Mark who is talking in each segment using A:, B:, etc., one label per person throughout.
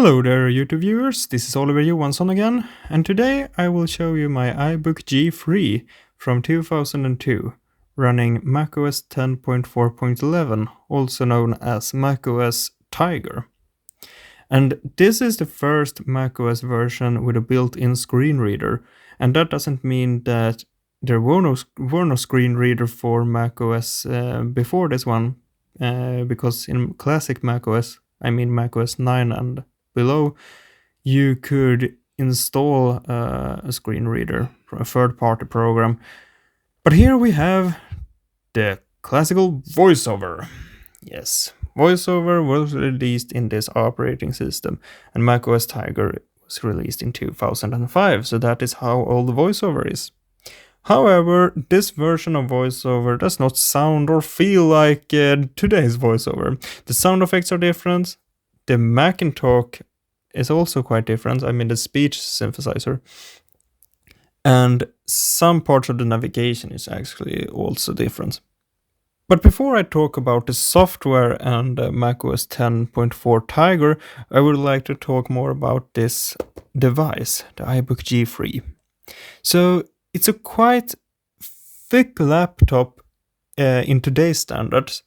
A: Hello there YouTube viewers, this is Oliver Johansson again, and today I will show you my iBook G3 from 2002, running macOS 10.4.11, also known as macOS Tiger. And this is the first macOS version with a built-in screen reader, and that doesn't mean that there were no screen reader for macOS before this one, because in classic macOS, I mean macOS 9 and below, you could install a screen reader from a third-party program. But here we have the classical VoiceOver. Yes, VoiceOver was released in this operating system, and macOS Tiger was released in 2005, so that is how old VoiceOver is. However, this version of VoiceOver does not sound or feel like today's VoiceOver. The sound effects are different. The Macintalk is also quite different. I mean, the speech synthesizer. And some parts of the navigation is actually also different. But before I talk about the software and macOS 10.4 Tiger, I would like to talk more about this device, the iBook G3. So it's a quite thick laptop in today's standards,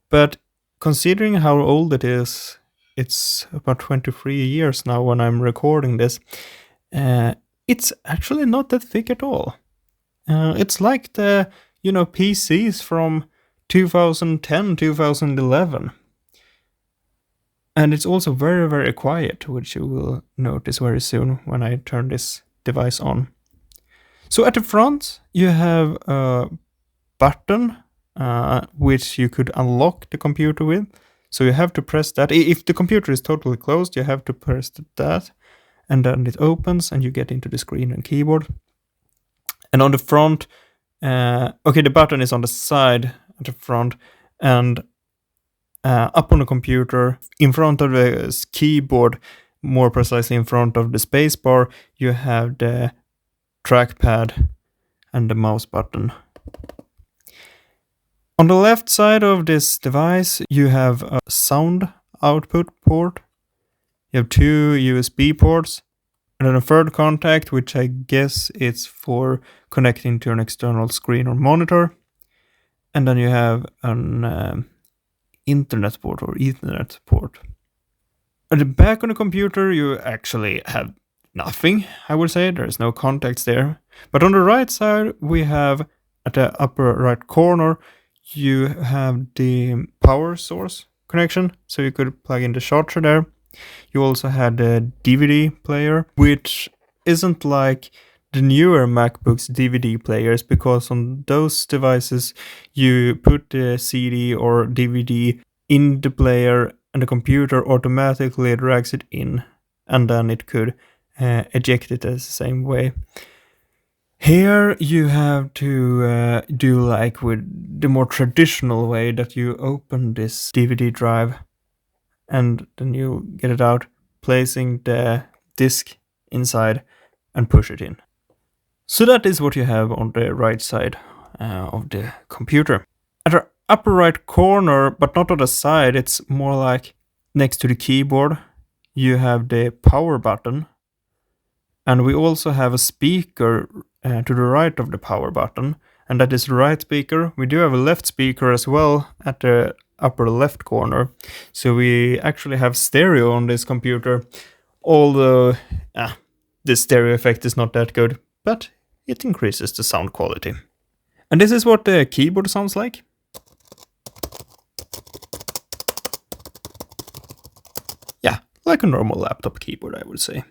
A: but considering how old it is, it's about 23 years now when I'm recording this, it's actually not that thick at all. It's like the, PCs from 2010, 2011. And it's also very, very quiet, which you will notice very soon when I turn this device on. So at the front, you have a button which you could unlock the computer with. So you have to press that. If the computer is totally closed, you have to press that. And then it opens and you get into the screen and keyboard. And on the front, the button is on the side at the front. And up on the computer, in front of the keyboard, more precisely in front of the spacebar, you have the trackpad and the mouse button. On the left side of this device, you have a sound output port. You have two USB ports, and then a third contact, which I guess it's for connecting to an external screen or monitor. And then you have an internet port or Ethernet port. At the back of the computer, you actually have nothing, I would say. There's no contacts there. But on the right side, we have, at the upper right corner, you have the power source connection, so you could plug in the charger there. You also had a DVD player, which isn't like the newer MacBook's DVD players, because on those devices you put the CD or DVD in the player and the computer automatically drags it in, and then it could eject it the same way. Here you have to do like with the more traditional way, that you open this DVD drive and then you get it out, placing the disc inside and push it in. So that is what you have on the right side of the computer. At the upper right corner, but not on the side, it's more like next to the keyboard, you have the power button. And we also have a speaker to the right of the power button, and that is the right speaker. We do have a left speaker as well at the upper left corner. So we actually have stereo on this computer, although the stereo effect is not that good, but it increases the sound quality. And this is what the keyboard sounds like. Yeah, like a normal laptop keyboard, I would say.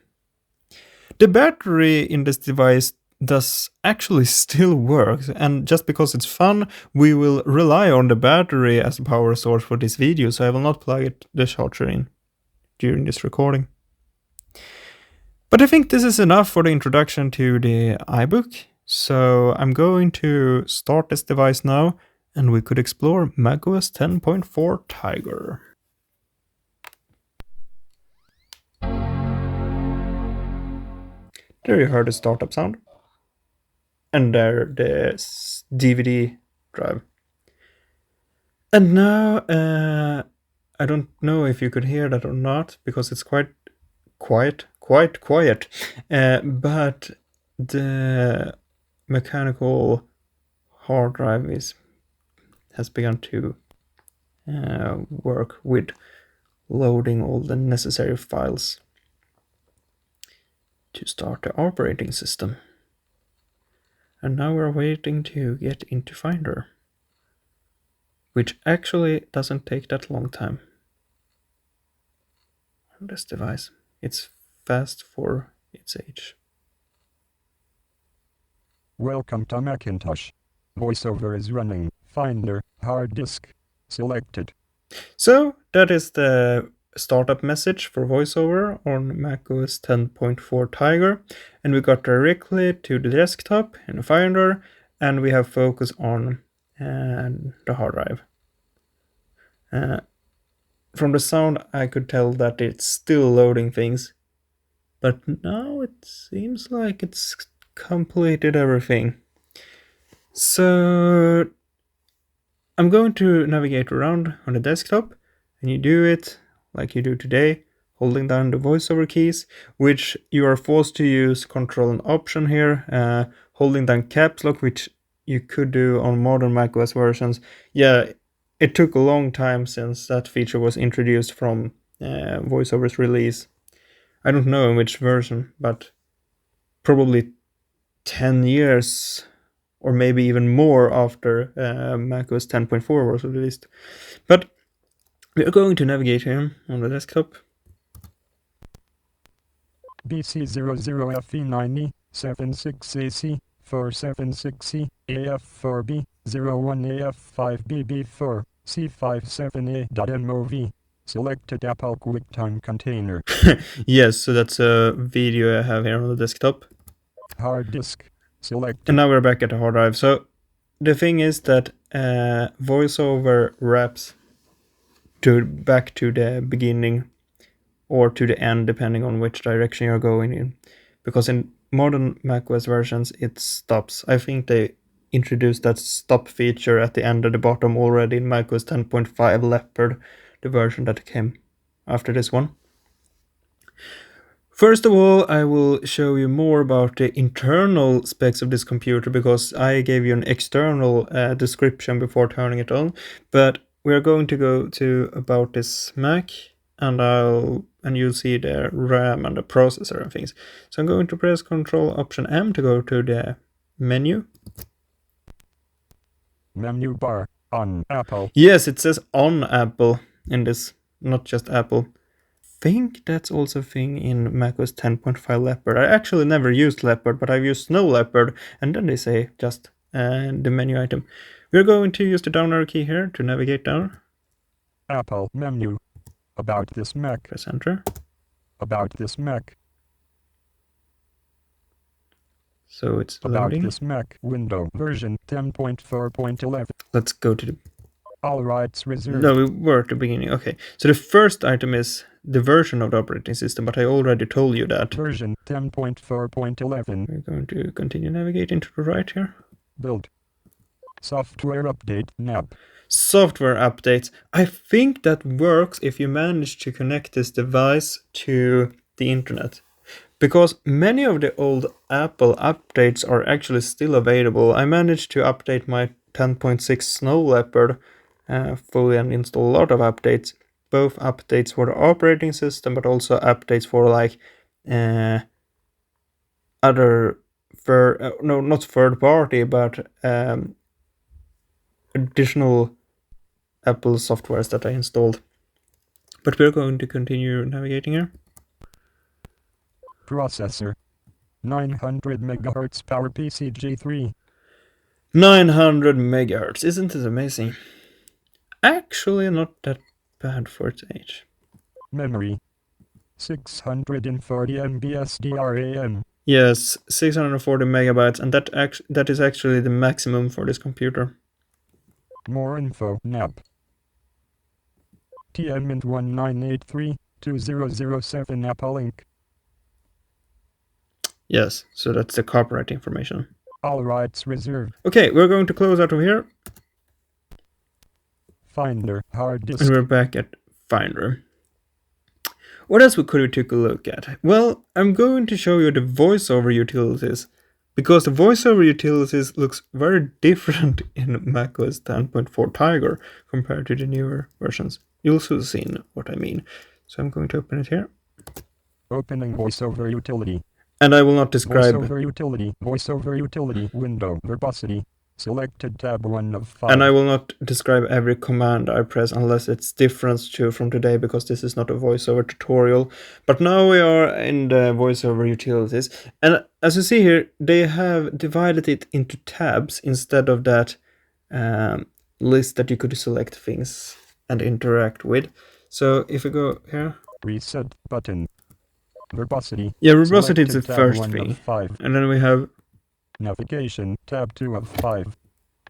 A: The battery in this device does actually still work, and just because it's fun, we will rely on the battery as a power source for this video, so I will not plug the charger in during this recording. But I think this is enough for the introduction to the iBook, so I'm going to start this device now, and we could explore macOS 10.4 Tiger. There you heard the startup sound. And there the DVD drive. And now, I don't know if you could hear that or not, because it's quite quite quiet, but the mechanical hard drive has begun to work with loading all the necessary files to start the operating system. And now we're waiting to get into Finder, which actually doesn't take that long time on this device. It's fast for its age.
B: Welcome to Macintosh. VoiceOver is running. Finder, hard disk, selected.
A: So that is the startup message for VoiceOver on macOS 10.4 Tiger, and we got directly to the desktop in Finder, and we have focus on the hard drive. From the sound I could tell that it's still loading things, but now it seems like it's completed everything. So I'm going to navigate around on the desktop, and you do it like you do today, holding down the VoiceOver keys, which you are forced to use Control and Option here, holding down caps lock, which you could do on modern macOS versions. Yeah, it took a long time since that feature was introduced from VoiceOver's release. I don't know in which version, but probably 10 years or maybe even more after macOS 10.4 was released. But we are going to navigate here on the desktop.
B: BC00FE9E 76AC 476C AF4B 01AF5BB4 C57A.MOV selected Apple QuickTime container.
A: Yes, so that's a video I have here on the desktop.
B: Hard disk selected.
A: And now we're back at the hard drive. So the thing is that VoiceOver wraps back to the beginning or to the end, depending on which direction you're going in. Because in modern macOS versions, it stops. I think they introduced that stop feature at the end of the bottom already in macOS 10.5 Leopard, the version that came after this one. First of all, I will show you more about the internal specs of this computer, because I gave you an external description before turning it on. But we're going to go to about this Mac, and you'll see the RAM and the processor and things. So I'm going to press Control Option M to go to the menu.
B: Menu bar on Apple.
A: Yes, it says on Apple in this, not just Apple. I think that's also a thing in macOS 10.5 Leopard. I actually never used Leopard, but I've used Snow Leopard, and then they say just the menu item. We're going to use the down arrow key here to navigate down.
B: Apple menu. About this Mac.
A: Press Enter.
B: About this Mac.
A: So it's
B: About
A: loading.
B: this Mac. Window version 10.4.11.
A: Let's go to the...
B: All rights reserved.
A: No, we were at the beginning. Okay, so the first item is the version of the operating system, but I already told you that.
B: Version 10.4.11.
A: We're going to continue navigating to the right here.
B: Build. Software update NAP.
A: Software updates. I think that works if you manage to connect this device to the internet, because many of the old Apple updates are actually still available. I managed to update my 10.6 Snow Leopard fully and install a lot of updates, both updates for the operating system, but also updates for like other not third party, but additional Apple softwares that I installed. But we're going to continue navigating here.
B: Processor 900 MHz PowerPC G3.
A: 900 megahertz. Isn't it amazing? Actually, not that bad for its age.
B: Memory 640 MB SDRAM.
A: Yes, 640 megabytes, and that is actually the maximum for this computer.
B: More info. NAP. TMINT1983-2007 Apple Inc.
A: Yes, so that's the copyright information.
B: All rights reserved.
A: Okay, we're going to close out of here.
B: Finder. Hard disk.
A: And we're back at Finder. What else could we take a look at? Well, I'm going to show you the VoiceOver utilities, because the VoiceOver utilities looks very different in macOS 10.4 Tiger compared to the newer versions. You'll soon see what I mean. So I'm going to open it here.
B: Opening VoiceOver utility.
A: And I will not describe...
B: VoiceOver utility, window, verbosity. Selected tab 1 of 5.
A: And I will not describe every command I press unless it's different from today, because this is not a VoiceOver tutorial. But now we are in the VoiceOver utilities. And as you see here, they have divided it into tabs instead of that list that you could select things and interact with. So if we go here...
B: Reset button. Verbosity.
A: Yeah, verbosity is the first thing. And then we have...
B: Navigation, tab 2 of 5.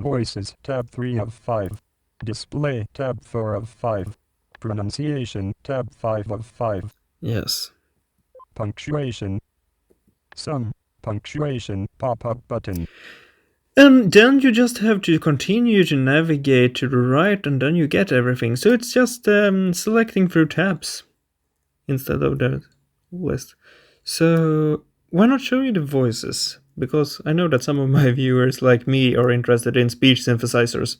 B: Voices, tab 3 of 5. Display, tab 4 of 5. Pronunciation, tab 5 of 5.
A: Yes.
B: Punctuation. Sum, punctuation, pop-up button.
A: And then you just have to continue to navigate to the right, and then you get everything. So it's just selecting through tabs instead of the list. So why not show you the voices? Because I know that some of my viewers, like me, are interested in speech synthesizers.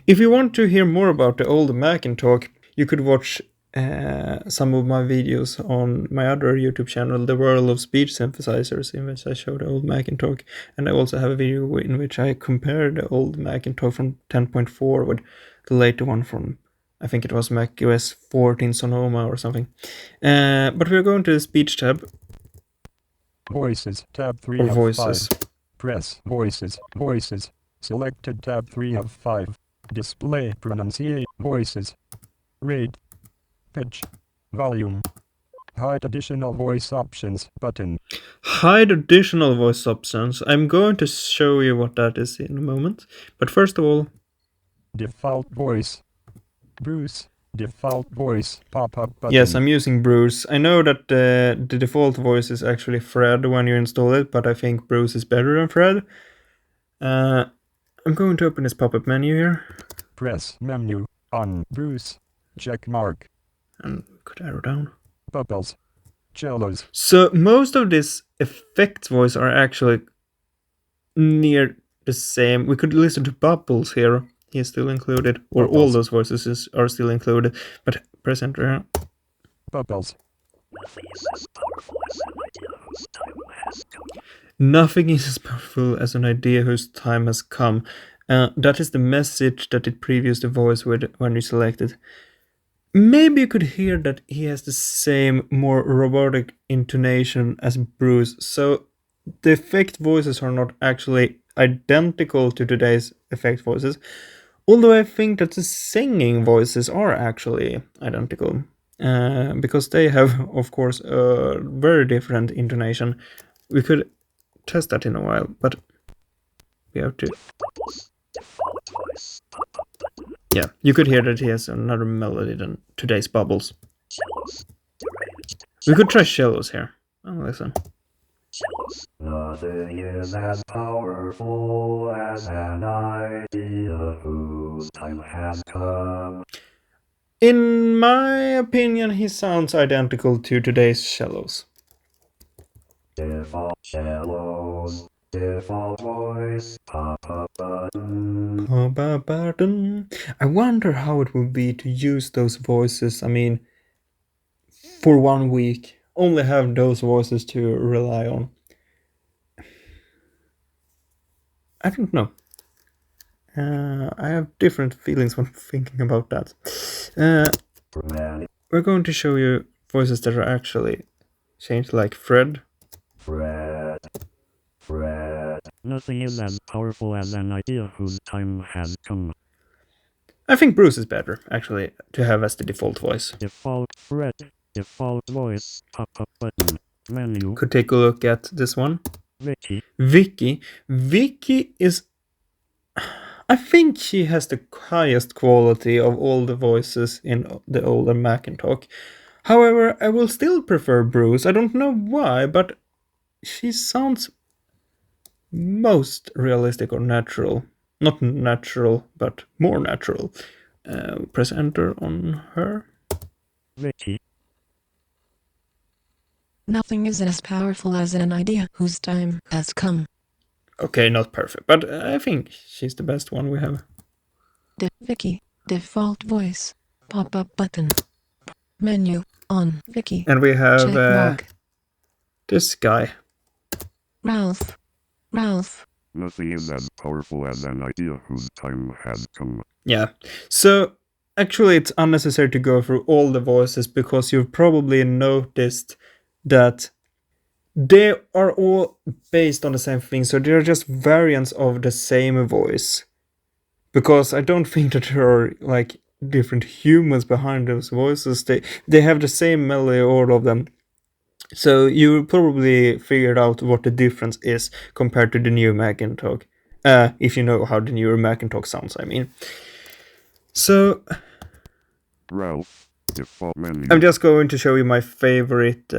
A: If you want to hear more about the old Macintalk, you could watch some of my videos on my other YouTube channel, The World of Speech Synthesizers, in which I show the old Macintalk. And I also have a video in which I compare the old Macintalk from 10.4 with the later one from, I think it was macOS 14 Sonoma or something. But we're going to the speech tab.
B: Voices, tab 3
A: Or
B: of
A: voices.
B: 5. Press, voices, voices. Selected tab 3 of 5. Display, pronunciation, voices. Rate, pitch, volume. Hide additional voice options button.
A: Hide additional voice options. I'm going to show you what that is in a moment. But first of all...
B: Default voice. Bruce. Default voice pop-up button.
A: Yes, I'm using Bruce. I know that the default voice is actually Fred when you install it, but I think Bruce is better than Fred. I'm going to open this pop-up menu here.
B: Press menu on Bruce. Check mark.
A: And could arrow down.
B: Bubbles. Cellos.
A: So most of these effects voice are actually near the same. We could listen to Bubbles here. He is still included, or
B: Bubbles.
A: all those voices are still included, but press enter here.
B: Bubbles.
A: Nothing is as powerful as an idea whose time has come. That is the message that it previews the voice with when you select it. Maybe you could hear that he has the same, more robotic intonation as Bruce, so the effect voices are not actually identical to today's effect voices. Although I think that the singing voices are actually identical, because they have, of course, a very different intonation. We could test that in a while, but we have to... Yeah, you could hear that he has another melody than today's Bubbles. We could try cellos here. Oh, listen.
C: Nothing is as powerful as an idea whose time has come.
A: In my opinion, he sounds identical to today's cellos.
C: Default cellos, default voice, pop-up button.
A: Pop-up button. I wonder how it would be to use those voices, I mean, for 1 week. Only have those voices to rely on. I don't know. I have different feelings when thinking about that. We're going to show you voices that are actually changed, like Fred.
C: Fred.
D: Nothing is as powerful as an idea whose time has come.
A: I think Bruce is better, actually, to have as the default voice.
D: Default Fred. Default voice. Pop-up button. Menu.
A: Could take a look at this one.
D: Vicky.
A: Vicky is... I think she has the highest quality of all the voices in the older Macintalk. However, I will still prefer Bruce. I don't know why, but she sounds most realistic or natural. Not natural, but more natural. Press enter on her.
D: Vicky.
E: Nothing is as powerful as an idea whose time has come.
A: Okay, not perfect, but I think she's the best one we have.
E: Vicky. Default voice. Pop-up button. Menu. On. Vicky.
A: And we have
E: Check mark.
A: this guy.
E: Ralph. Ralph.
D: Nothing is as powerful as an idea whose time has come.
A: Yeah, so actually it's unnecessary to go through all the voices because you've probably noticed that they are all based on the same thing, so they're just variants of the same voice. Because I don't think that there are like different humans behind those voices. They have the same melody, all of them. So you probably figured out what the difference is compared to the new Macintosh. If you know how the newer Macintosh sounds, I mean. So
D: Ralph, default menu.
A: I'm just going to show you my favorite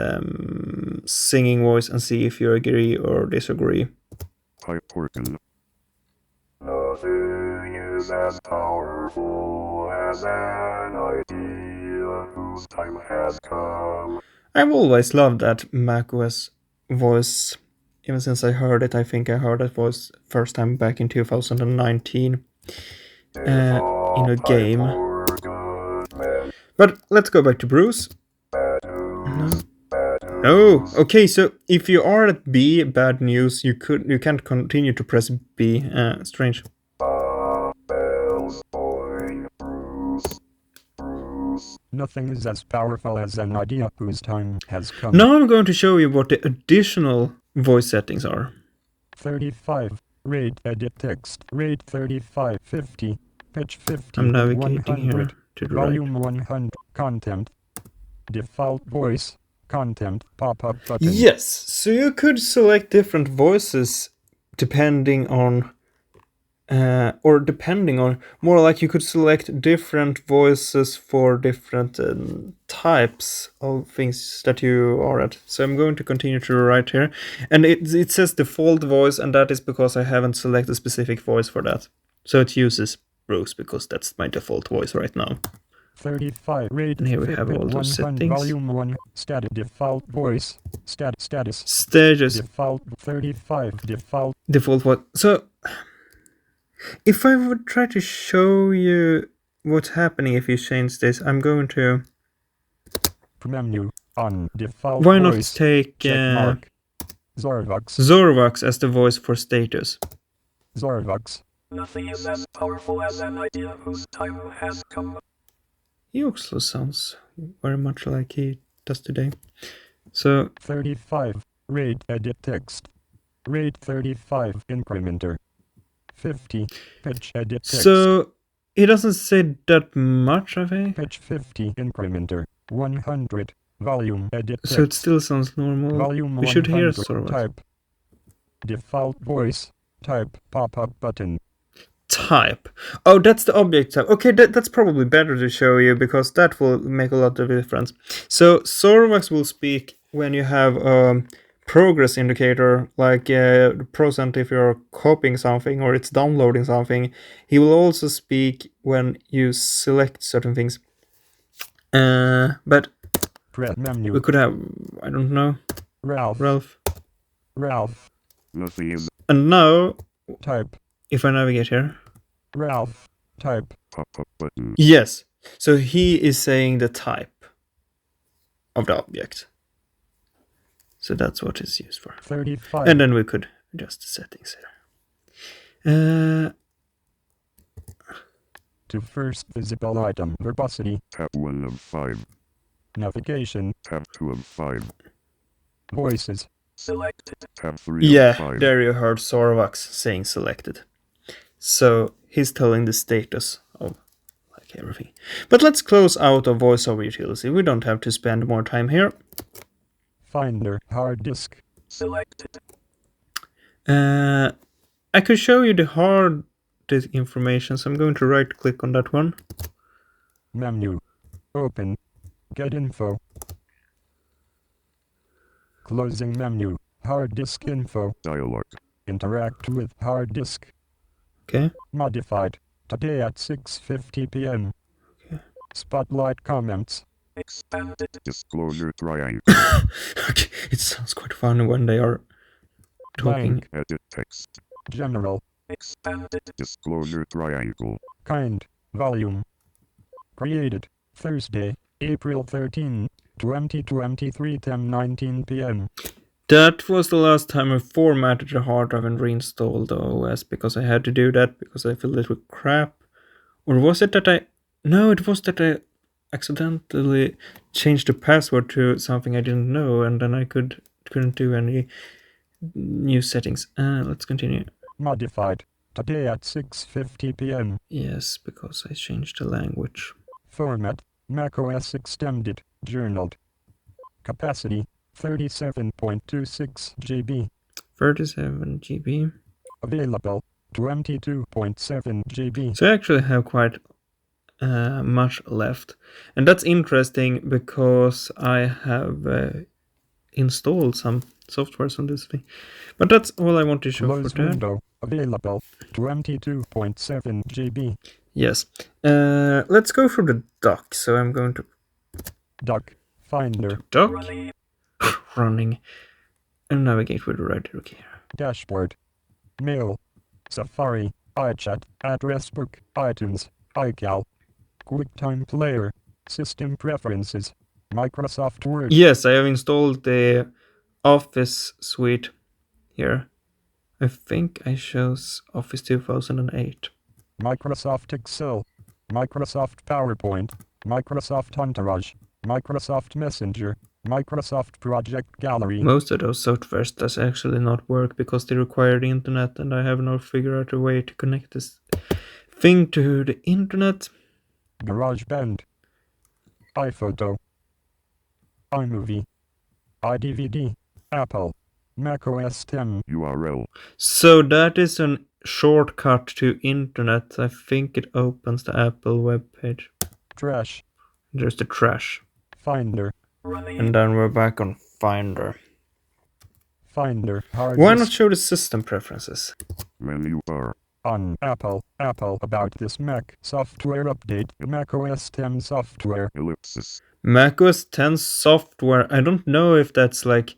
A: singing voice and see if you agree or disagree.
D: Pipe organ.
C: Nothing is as powerful as an idea whose time has come.
A: I've always loved that macOS voice. Even since I heard it, I think I heard that voice first time back in 2019 in a game. But let's go back to Bruce. No. Oh, okay. So if you are at B, bad news. You can't continue to press B. Strange.
B: Nothing is as powerful as an idea whose time has come.
A: Now I'm going to show you what the additional voice settings are.
B: 35. Rate edit text. Rate 35. 50. Pitch 50.
A: I'm navigating
B: 100.
A: here to the
B: Volume
A: right.
B: 100. Content. Default voice. Content. Pop-up button.
A: Yes, so you could select different voices depending on, more like you could select different voices for different types of things that you are at. So I'm going to continue to the right here, and it says default voice, and that is because I haven't selected a specific voice for that. So it uses Bruce because that's my default voice right now.
B: 35. Rate.
A: And here we have all those
B: 100.
A: settings.
B: Volume 1. Status. Default voice. Status.
A: Stages.
B: Default 35. Default.
A: Default voice. So if I would try to show you what's happening if you change this, I'm going to...
B: Menu. On. Default
A: Why not
B: voice.
A: take
B: Checkmark. Zorvox.
A: Zorvox as the voice for status?
B: Zorvox.
C: Nothing is as powerful as an idea whose time has come.
A: He also sounds very much like he does today. So
B: 35. Rate edit text. Rate 35. Incrementer. 50. Pitch edit text.
A: so he doesn't say that much, I think.
B: Pitch 50. Incrementer. 100. Volume edit text.
A: So it still sounds normal.
B: Volume
A: We should hear
B: 100.
A: Zorvox.
B: Type. Default voice. Type. Pop-up button.
A: Type. Oh, that's the object type. Okay, that's probably better to show you because that will make a lot of difference. So Zorvox will speak when you have a progress indicator, like the percent if you're copying something or it's downloading something. He will also speak when you select certain things. But
B: Press menu.
A: we could have, I don't know,
B: Ralph.
A: Ralph.
D: Nothing is
A: And now,
B: Type.
A: if I navigate here,
B: Ralph. Type.
D: pop-up button.
A: yes. So he is saying the type of the object. So that's what it's used for.
B: 35.
A: And then we could adjust the settings here.
B: To first visible item. Verbosity.
D: Tab 1 of 5.
B: Navigation.
D: Tab 2 of 5.
B: Voices.
C: Selected.
D: Tab 3 of
A: Yeah,
D: 5.
A: there you heard Zorvox saying selected. So he's telling the status of like everything. But let's close out of VoiceOver utility. We don't have to spend more time here.
B: Finder. Hard disk.
C: Selected.
A: I could show you the hard disk information, so I'm going to right click on that one.
B: Menu. Open. Get info. Closing menu. Hard disk info.
D: Dialog.
B: Interact with hard disk.
A: Okay.
B: Modified. Today at 6:50 p.m.
A: Okay.
B: Spotlight comments.
C: Expanded.
D: Disclosure triangle.
A: Okay. fun when they are talking.
B: Blank.
D: Edit text.
B: General.
C: Expanded.
D: Disclosure triangle.
B: Kind. Volume. Created. Thursday, April 13, 2023, 10:19 p.m.
A: That was the last time I formatted the hard drive and reinstalled the OS, because I had to do that because I filled it with crap. Or was it that No, it was that I accidentally changed the password to something I didn't know, and then I couldn't do any new settings. Let's continue.
B: Modified. Today at 6:50 p.m.
A: Yes, because I changed the language.
B: Format. macOS Extended. Journaled. Capacity. 37.26 GB.
A: 37 GB.
B: Available. 22.7 GB.
A: So I actually have quite much left. And that's interesting because I have installed some softwares on this thing. But that's all I want to show
B: Close
A: for that.
B: window. Available. 22.7 GB.
A: Yes. Let's go through the dock. So I'm going to
B: Dock. Finder.
A: dock, running, and navigate with the right arrow here.
B: Dashboard. Mail. Safari. iChat. Address book. iTunes. iCal. QuickTime Player. System preferences. Microsoft Word.
A: Yes, I have installed the Office suite here. I think I chose Office 2008.
B: Microsoft Excel. Microsoft PowerPoint. Microsoft Entourage. Microsoft Messenger. Microsoft Project Gallery.
A: Most of those softwares does actually not work because they require the internet, and I have not figured out a way to connect this thing to the internet.
B: GarageBand. iPhoto. iMovie. iDVD. Apple. macOS 10.
D: URL.
A: So that is a shortcut to internet. I think it opens the Apple web page.
B: Trash.
A: There's the trash.
B: Finder.
A: And then we're back on Finder.
B: Finder. Hard
A: Why not
B: disk.
A: show the system preferences?
D: Menu bar.
B: On Apple. Apple about this Mac software update. macOS 10 software.
D: Ellipsis.
A: macOS 10 software. I don't know if that's like,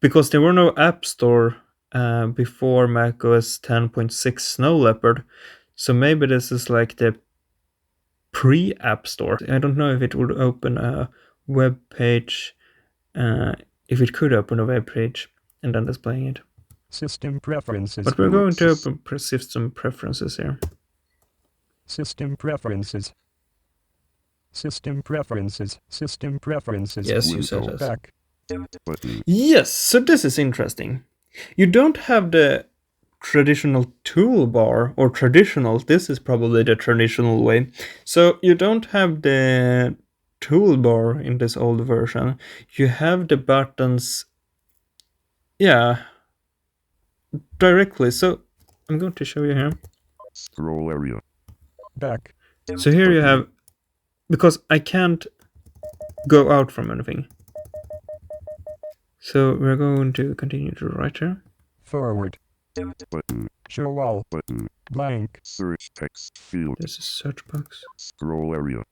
A: because there were no App Store before macOS 10.6 Snow Leopard. So maybe this is like the pre-App Store. I don't know if it would open a web page, if it could open a web page and then displaying it.
B: System preferences.
A: But we're going to
D: Ellipsis.
A: open system preferences here.
B: System preferences. System preferences. System preferences.
A: Yes, you said
D: Window.
A: that.
B: Back.
D: Button.
A: Yes, so this is interesting. You don't have the traditional toolbar, or traditional, this is probably the traditional way. So you don't have the toolbar in this old version. You have the buttons, directly. So I'm going to show you here.
D: Scroll area.
B: Back.
A: So here you have, because I can't go out from anything. So we're going to continue to right here.
B: Forward.
D: Button.
B: Show all.
D: Button.
B: Blank.
D: Search text field.
A: There's a search box.
D: Scroll area.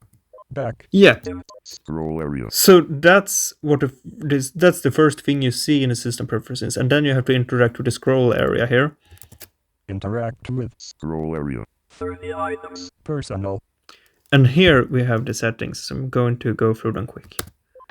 B: Back.
A: Yeah,
D: Scroll area.
A: so that's that's the first thing you see in the system preferences, and then you have to interact with the scroll area here.
B: Interact with.
D: Scroll area.
C: 30 items.
B: Personal.
A: And here we have the settings. So I'm going to go through them quick.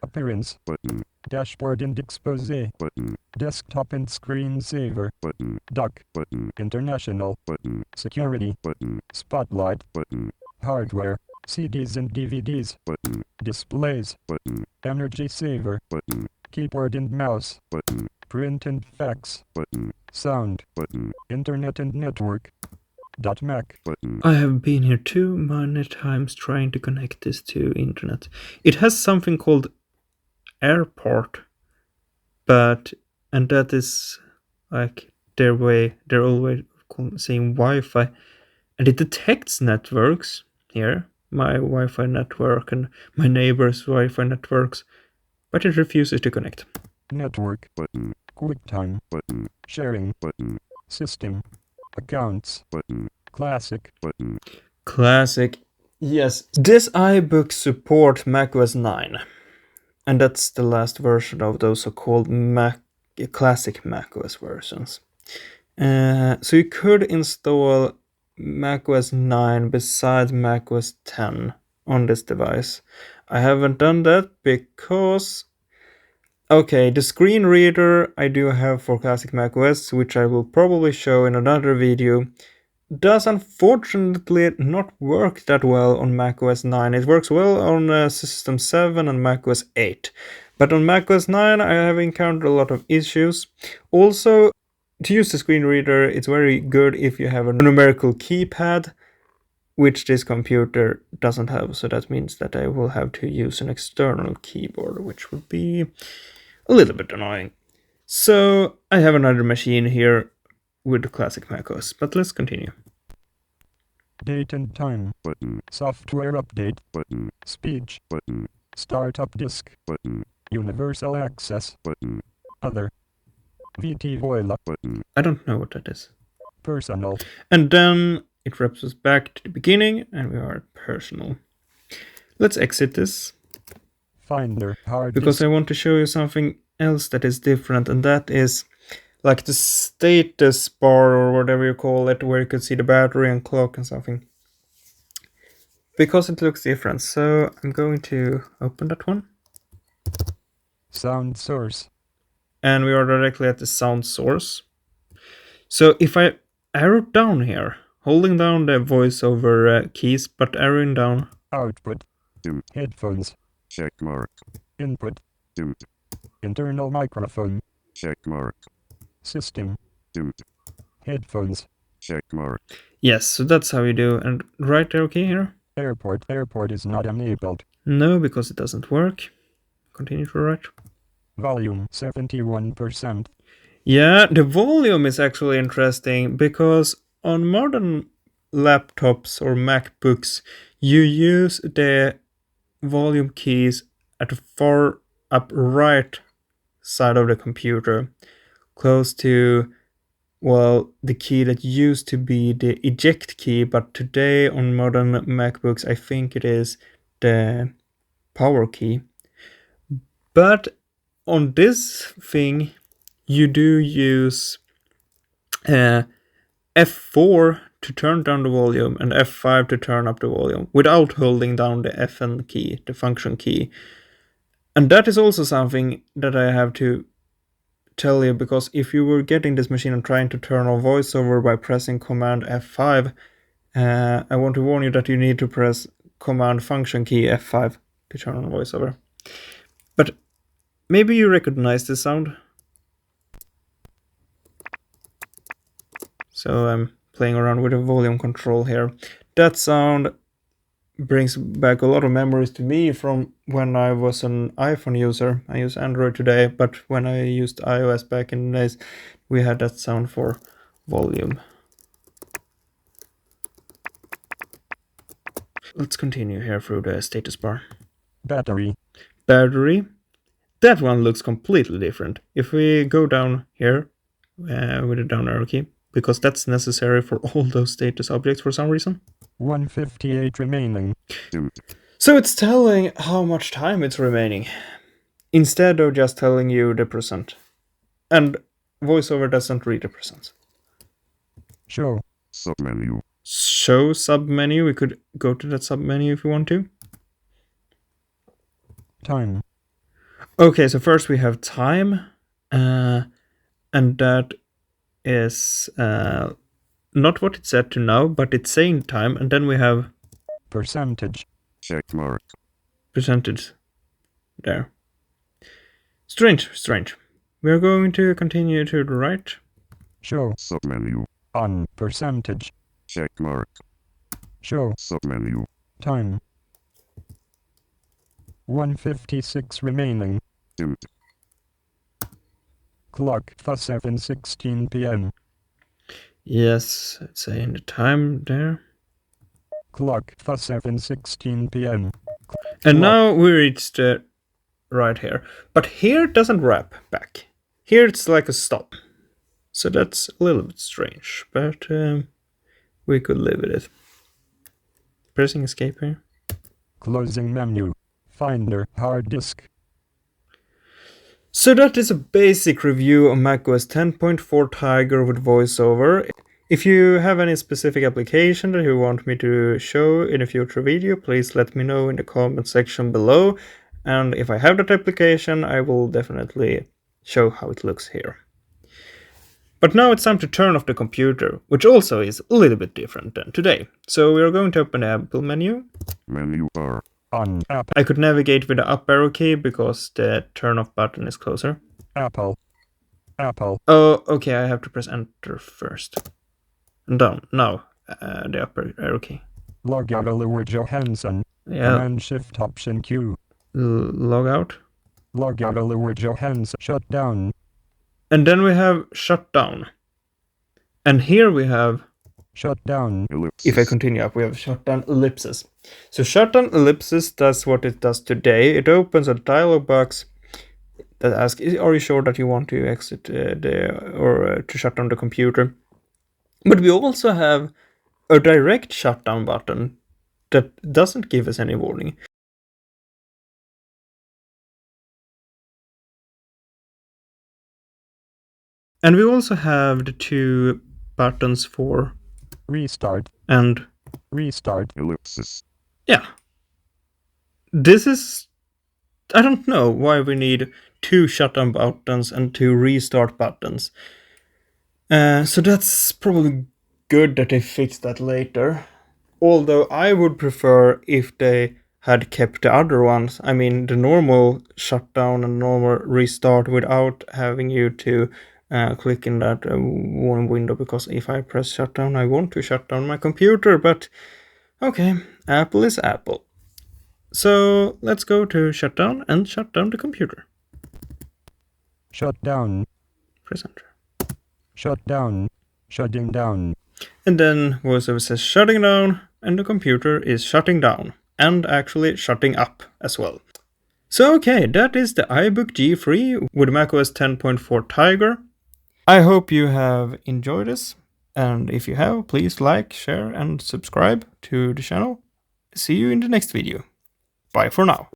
B: Appearance.
D: Button.
B: Dashboard and expose.
D: Button.
B: Desktop and screensaver.
D: Button.
B: Dock.
D: Button.
B: International.
D: Button.
B: Security.
D: Button.
B: Spotlight.
D: Button.
B: Hardware. CDs and DVDs.
D: Button.
B: Displays.
D: Button.
B: Energy saver.
D: Button.
B: Keyboard and mouse.
D: Button.
B: Print and fax.
D: Button.
B: Sound.
D: Button.
B: Internet and network. .Mac.
D: Button.
A: I have been here too many times trying to connect this to internet. It has something called Airport, and that is like their always saying Wi-Fi, and it detects networks here, my Wi-Fi network and my neighbor's Wi-Fi networks, but it refuses to connect.
B: Network.
D: Button.
B: QuickTime.
D: Button.
B: Sharing.
D: Button.
B: System. Accounts.
D: Button.
B: Classic.
D: Button.
A: Classic. Yes, this iBook support macOS 9. And that's the last version of those so-called classic macOS versions. So you could install macOS 9 besides macOS 10 on this device. I haven't done that because... Okay, the screen reader I do have for classic macOS, which I will probably show in another video, does unfortunately not work that well on macOS 9. It works well on System 7 and macOS 8. But on macOS 9 I have encountered a lot of issues. Also, to use the screen reader, it's very good if you have a numerical keypad, which this computer doesn't have. So that means that I will have to use an external keyboard, which would be a little bit annoying. So I have another machine here with classic macOS, but let's continue.
B: Date and time.
D: Button.
B: Software update.
D: Button.
B: Speech.
D: Button.
B: Startup disk.
D: Button.
B: Universal access.
D: Button.
B: Other. VT Voila.
D: Button.
A: I don't know what that is.
B: Personal.
A: And then it wraps us back to the beginning, and we are at personal. Let's exit this,
B: Finder. Hard
A: because
B: disk.
A: I want to show you something else that is different, and that is like the status bar or whatever you call it, where you could see the battery and clock and something. Because it looks different, so I'm going to open that one.
B: Sound source.
A: And we are directly at the sound source. So if I arrow down here, holding down the VoiceOver keys, but arrowing down.
B: Output.
D: Dimmed.
B: Headphones.
D: Check mark.
B: Input.
D: Dimmed.
B: Internal microphone.
D: Check mark.
B: System.
D: Dimmed.
B: Headphones.
D: Check mark.
A: Yes, so that's how you do. And right arrow key here.
B: Airport. Airport is not enabled.
A: No, because it doesn't work. Continue to right.
B: Volume 71%.
A: Yeah, the volume is actually interesting because on modern laptops or MacBooks, you use the volume keys at the far up right side of the computer, close to, well, the key that used to be the eject key, but today on modern MacBooks, I think it is the power key. But on this thing, you do use F4 to turn down the volume and F5 to turn up the volume without holding down the FN key, the function key. And that is also something that I have to tell you, because if you were getting this machine and trying to turn on VoiceOver by pressing Command F5, I want to warn you that you need to press Command function key F5 to turn on VoiceOver. But maybe you recognize this sound. So I'm playing around with the volume control here. That sound brings back a lot of memories to me from when I was an iPhone user. I use Android today, but when I used iOS back in the days, we had that sound for volume. Let's continue here through the status bar.
B: Battery.
A: Battery. That one looks completely different. If we go down here with the down arrow key, because that's necessary for all those status objects for some reason.
B: 158 remaining.
D: Dimmed.
A: So it's telling how much time it's remaining, instead of just telling you the percent. And VoiceOver doesn't read the percent.
B: Show.
D: Submenu.
A: Show submenu. We could go to that submenu if you want to.
B: Time.
A: Okay, so first we have time, and that is not what it's set to now, but it's saying time, and then we have
B: Percentage.
D: Check mark.
A: percentage there. Strange. We are going to continue to the right.
B: Show.
D: Submenu.
B: On. Percentage.
D: Check mark.
B: Show.
D: Submenu.
B: Time. 156 remaining.
D: Dimmed.
B: Clock. 7:16 p.m.
A: Yes, it's saying the time there.
B: Clock. 7:16 p.m.
A: And now we reached right here. But here it doesn't wrap back. Here it's like a stop. So that's a little bit strange, but we could live with it. Pressing escape here.
B: Closing menu. Finder. Hard disk.
A: So that is a basic review of macOS 10.4 Tiger with VoiceOver. If you have any specific application that you want me to show in a future video, please let me know in the comment section below. And if I have that application, I will definitely show how it looks here. But now it's time to turn off the computer, which also is a little bit different than today. So we are going to open the Apple menu.
D: Menu bar.
B: On Apple.
A: I could navigate with the up arrow key because the turn off button is closer.
B: Apple. Apple.
A: Oh, okay, I have to press enter first. And down. Now, the upper arrow key.
B: Log out Oliver Johansson.
A: Yeah,
B: Command Shift Option Q.
A: log out.
B: Log out Oliver Johansson. Shut down.
A: And then we have shut down. And here we have,
B: Shut down.
D: Ellipsis.
A: if I continue up, we have shut down ellipsis. So shut down ellipsis does what it does today. It opens a dialog box that asks, are you sure that you want to exit to shut down the computer? But we also have a direct shutdown button that doesn't give us any warning. And we also have the two buttons for
B: Restart.
A: and
B: Restart.
D: Ellipsis.
A: yeah. This is, I don't know why we need two shutdown buttons and two restart buttons. So that's probably good that they fixed that later. Although I would prefer if they had kept the other ones. I mean, the normal shutdown and normal restart without having you to click in that one window, because if I press shutdown, I want to shut down my computer, but okay, Apple is Apple. So let's go to shutdown and shut down the computer.
B: Shut down.
A: Press enter.
B: Shut down. Shutting down.
A: And then VoiceOver says shutting down, and the computer is shutting down, and actually shutting up as well. So okay, that is the iBook G3 with macOS 10.4 Tiger. I hope you have enjoyed this, and if you have, please like, share and subscribe to the channel. See you in the next video. Bye for now.